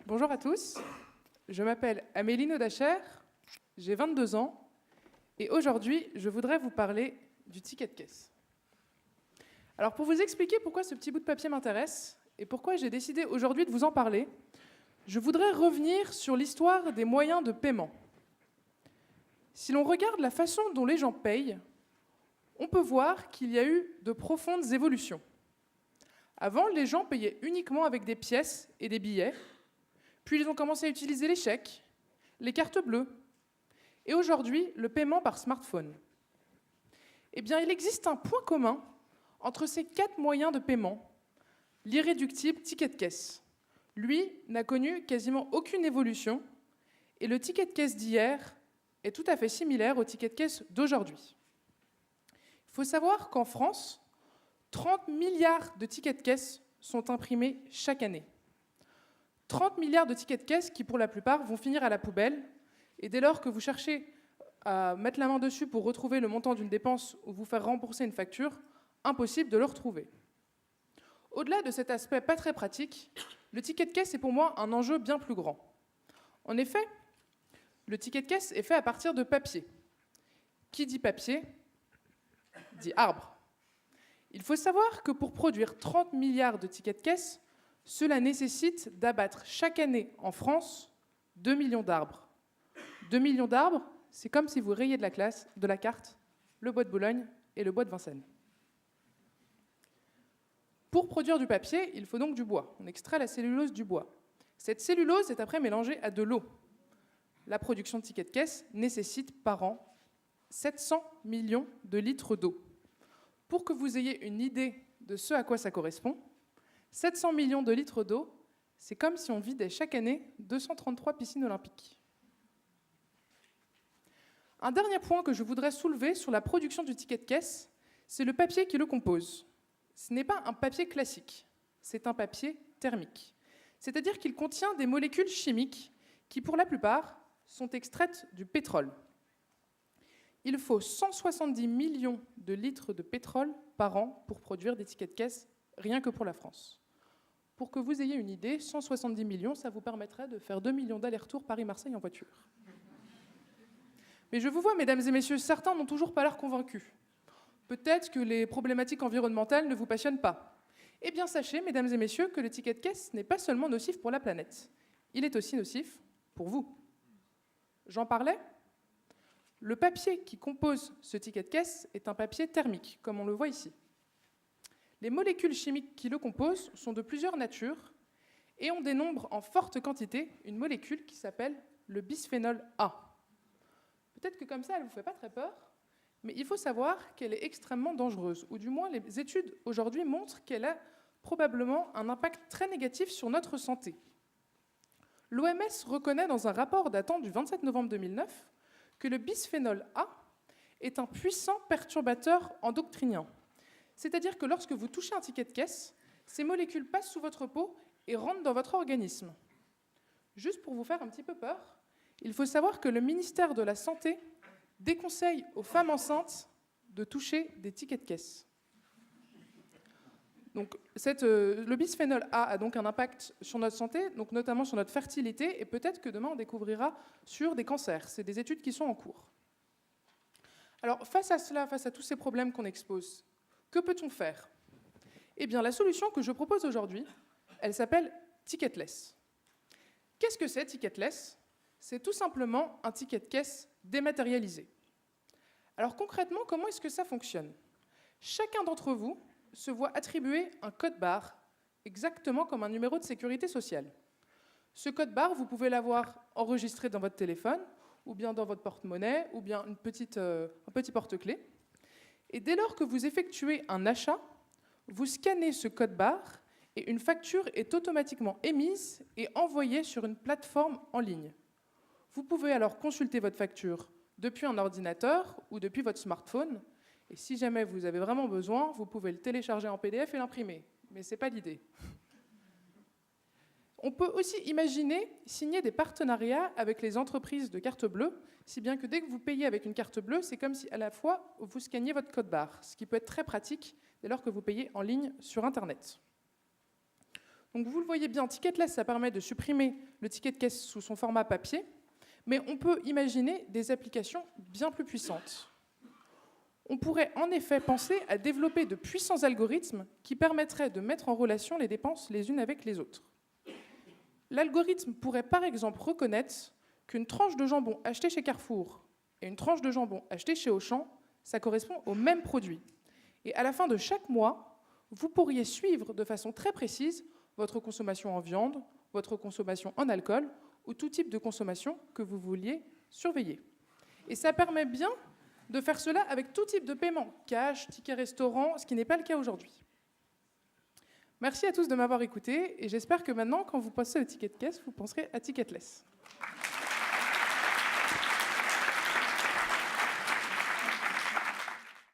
Bonjour à tous, je m'appelle Amélie Nodacher, j'ai 22 ans et aujourd'hui je voudrais vous parler du ticket de caisse. Alors pour vous expliquer pourquoi ce petit bout de papier m'intéresse et pourquoi j'ai décidé aujourd'hui de vous en parler, je voudrais revenir sur l'histoire des moyens de paiement. Si l'on regarde la façon dont les gens payent, on peut voir qu'il y a eu de profondes évolutions. Avant, les gens payaient uniquement avec des pièces et des billets, puis ils ont commencé à utiliser les chèques, les cartes bleues, et aujourd'hui, le paiement par smartphone. Eh bien, il existe un point commun entre ces 4 moyens de paiement. L'irréductible ticket de caisse. Lui n'a connu quasiment aucune évolution, et le ticket de caisse d'hier est tout à fait similaire au ticket de caisse d'aujourd'hui. Il faut savoir qu'en France, 30 milliards de tickets de caisse sont imprimés chaque année. 30 milliards de tickets de caisse qui, pour la plupart, vont finir à la poubelle. Et dès lors que vous cherchez à mettre la main dessus pour retrouver le montant d'une dépense ou vous faire rembourser une facture, impossible de le retrouver. Au-delà de cet aspect pas très pratique, le ticket de caisse est pour moi un enjeu bien plus grand. En effet, le ticket de caisse est fait à partir de papier. Qui dit papier dit arbre. Il faut savoir que pour produire 30 milliards de tickets de caisse, cela nécessite d'abattre chaque année en France 2 millions d'arbres. 2 millions d'arbres, c'est comme si vous rayiez de la carte le bois de Boulogne et le bois de Vincennes. Pour produire du papier, il faut donc du bois. On extrait la cellulose du bois. Cette cellulose est après mélangée à de l'eau. La production de tickets de caisse nécessite par an 700 millions de litres d'eau. Pour que vous ayez une idée de ce à quoi ça correspond, 700 millions de litres d'eau, c'est comme si on vidait chaque année 233 piscines olympiques. Un dernier point que je voudrais soulever sur la production du ticket de caisse, c'est le papier qui le compose. Ce n'est pas un papier classique, c'est un papier thermique. C'est-à-dire qu'il contient des molécules chimiques qui, pour la plupart, sont extraites du pétrole. Il faut 170 millions de litres de pétrole par an pour produire des tickets de caisse, rien que pour la France. Pour que vous ayez une idée, 170 millions, ça vous permettrait de faire 2 millions d'allers-retours Paris-Marseille en voiture. Mais je vous vois, mesdames et messieurs, certains n'ont toujours pas l'air convaincus. Peut-être que les problématiques environnementales ne vous passionnent pas. Eh bien, sachez, mesdames et messieurs, que le ticket de caisse n'est pas seulement nocif pour la planète. Il est aussi nocif pour vous. J'en parlais ? Le papier qui compose ce ticket de caisse est un papier thermique, comme on le voit ici. Les molécules chimiques qui le composent sont de plusieurs natures et on dénombre en forte quantité une molécule qui s'appelle le bisphénol A. Peut-être que comme ça, elle ne vous fait pas très peur, mais il faut savoir qu'elle est extrêmement dangereuse, ou du moins les études aujourd'hui montrent qu'elle a probablement un impact très négatif sur notre santé. L'OMS reconnaît dans un rapport datant du 27 novembre 2009 que le bisphénol A est un puissant perturbateur endocrinien. C'est-à-dire que lorsque vous touchez un ticket de caisse, ces molécules passent sous votre peau et rentrent dans votre organisme. Juste pour vous faire un petit peu peur, il faut savoir que le ministère de la Santé déconseille aux femmes enceintes de toucher des tickets de caisse. Donc, le bisphénol A a donc un impact sur notre santé, donc notamment sur notre fertilité, et peut-être que demain on découvrira sur des cancers. C'est des études qui sont en cours. Alors, face à cela, face à tous ces problèmes qu'on expose, que peut-on faire ? Eh bien, la solution que je propose aujourd'hui, elle s'appelle Ticketless. Qu'est-ce que c'est, Ticketless ? C'est tout simplement un ticket de caisse dématérialisé. Alors concrètement, comment est-ce que ça fonctionne ? Chacun d'entre vous se voit attribuer un code barre, exactement comme un numéro de sécurité sociale. Ce code barre, vous pouvez l'avoir enregistré dans votre téléphone, ou bien dans votre porte-monnaie, ou bien un petit porte-clés. Et dès lors que vous effectuez un achat, vous scannez ce code barre et une facture est automatiquement émise et envoyée sur une plateforme en ligne. Vous pouvez alors consulter votre facture depuis un ordinateur ou depuis votre smartphone. Et si jamais vous avez vraiment besoin, vous pouvez le télécharger en PDF et l'imprimer. Mais ce n'est pas l'idée. On peut aussi imaginer signer des partenariats avec les entreprises de carte bleue, si bien que dès que vous payez avec une carte bleue, c'est comme si à la fois vous scanniez votre code barre, ce qui peut être très pratique dès lors que vous payez en ligne sur Internet. Donc vous le voyez bien, Ticketless, ça permet de supprimer le ticket de caisse sous son format papier, mais on peut imaginer des applications bien plus puissantes. On pourrait en effet penser à développer de puissants algorithmes qui permettraient de mettre en relation les dépenses les unes avec les autres. L'algorithme pourrait par exemple reconnaître qu'une tranche de jambon achetée chez Carrefour et une tranche de jambon achetée chez Auchan, ça correspond au même produit. Et à la fin de chaque mois, vous pourriez suivre de façon très précise votre consommation en viande, votre consommation en alcool ou tout type de consommation que vous vouliez surveiller. Et ça permet bien de faire cela avec tout type de paiement, cash, ticket restaurant, ce qui n'est pas le cas aujourd'hui. Merci à tous de m'avoir écouté et j'espère que maintenant, quand vous passez au ticket de caisse, vous penserez à Ticketless.